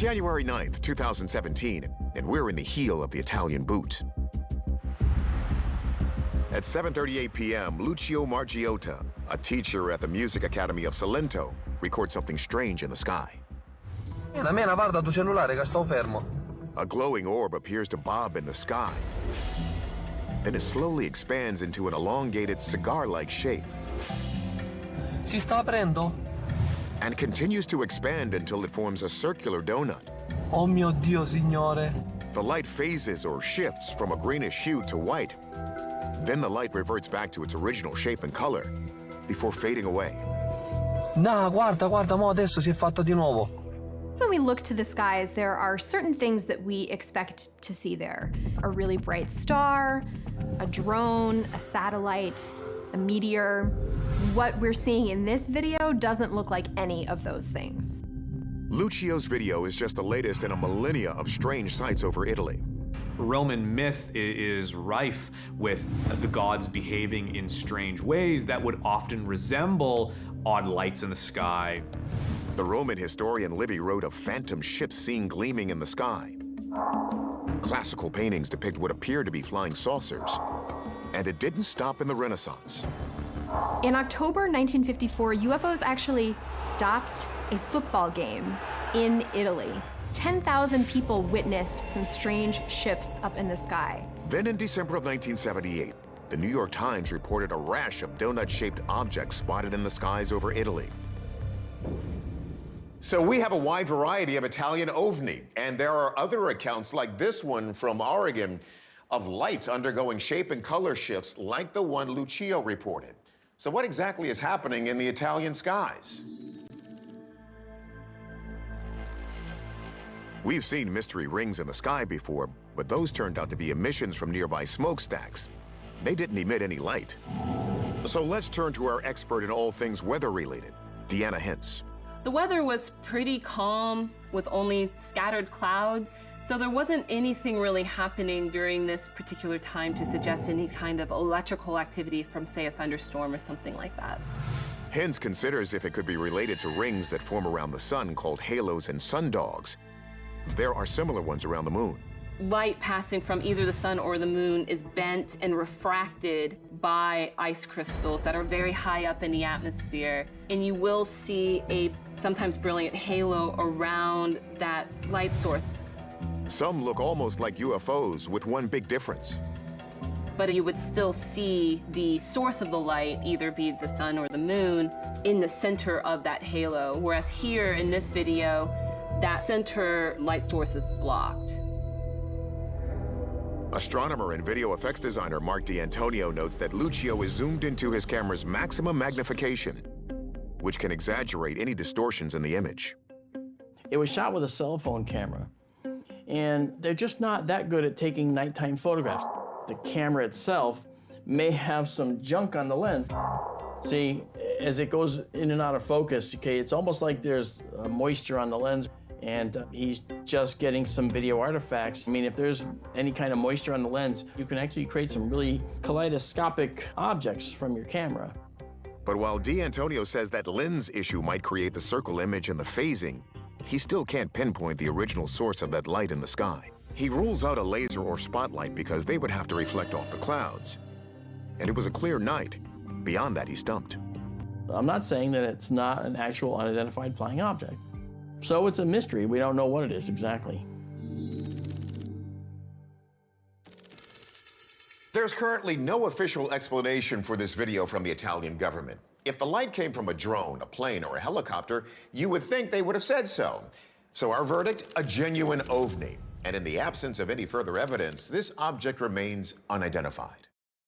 January 9th, 2017, and we're in the heel of the Italian boot. At 7:38 p.m., Lucio Margiotta, a teacher at the Music Academy of Salento, records something strange in the sky. Nena, guarda tu cellulare che sto fermo. A glowing orb appears to bob in the sky. Then it slowly expands into an elongated cigar-like shape. Si sta aprendo? And continues to expand until it forms a circular donut. Oh mio Dio, signore. The light phases or shifts from a greenish hue to white. Then the light reverts back to its original shape and color before fading away. No, guarda, mo adesso si è fatta di nuovo. When we look to the skies, there are certain things that we expect to see there. A really bright star, a drone, a satellite, a meteor. What we're seeing in this video doesn't look like any of those things. Lucio's video is just the latest in a millennia of strange sights over Italy. Roman myth is rife with the gods behaving in strange ways that would often resemble odd lights in the sky. The Roman historian Livy wrote of phantom ships seen gleaming in the sky. Classical paintings depict what appear to be flying saucers. And it didn't stop in the Renaissance. In October 1954, UFOs actually stopped a football game in Italy. 10,000 people witnessed some strange ships up in the sky. Then in December of 1978, the New York Times reported a rash of donut-shaped objects spotted in the skies over Italy. So we have a wide variety of Italian ovni, and there are other accounts like this one from Oregon of lights undergoing shape and color shifts like the one Lucio reported. So what exactly is happening in the Italian skies? We've seen mystery rings in the sky before, but those turned out to be emissions from nearby smokestacks. They didn't emit any light. So let's turn to our expert in all things weather-related, Deanna Hintz. The weather was pretty calm with only scattered clouds, so there wasn't anything really happening during this particular time to suggest any kind of electrical activity from, say, a thunderstorm or something like that. Hintz considers if it could be related to rings that form around the sun called halos and sundogs. There are similar ones around the moon. Light passing from either the sun or the moon is bent and refracted by ice crystals that are very high up in the atmosphere. And you will see a sometimes brilliant halo around that light source. Some look almost like UFOs with one big difference. But you would still see the source of the light, either be the sun or the moon, in the center of that halo. Whereas here in this video, that center light source is blocked. Astronomer and video effects designer Mark D'Antonio notes that Lucio is zoomed into his camera's maximum magnification, which can exaggerate any distortions in the image. It was shot with a cell phone camera, and they're just not that good at taking nighttime photographs. The camera itself may have some junk on the lens. See, as it goes in and out of focus, okay, it's almost like there's moisture on the lens, and he's just getting some video artifacts. I mean, if there's any kind of moisture on the lens, you can actually create some really kaleidoscopic objects from your camera. But while D'Antonio says that lens issue might create the circle image and the phasing, he still can't pinpoint the original source of that light in the sky. He rules out a laser or spotlight because they would have to reflect off the clouds. And it was a clear night. Beyond that, he's stumped. I'm not saying that it's not an actual unidentified flying object. So it's a mystery. We don't know what it is exactly. There's currently no official explanation for this video from the Italian government. If the light came from a drone, a plane, or a helicopter, you would think they would have said so. So our verdict, a genuine ovni. And in the absence of any further evidence, this object remains unidentified.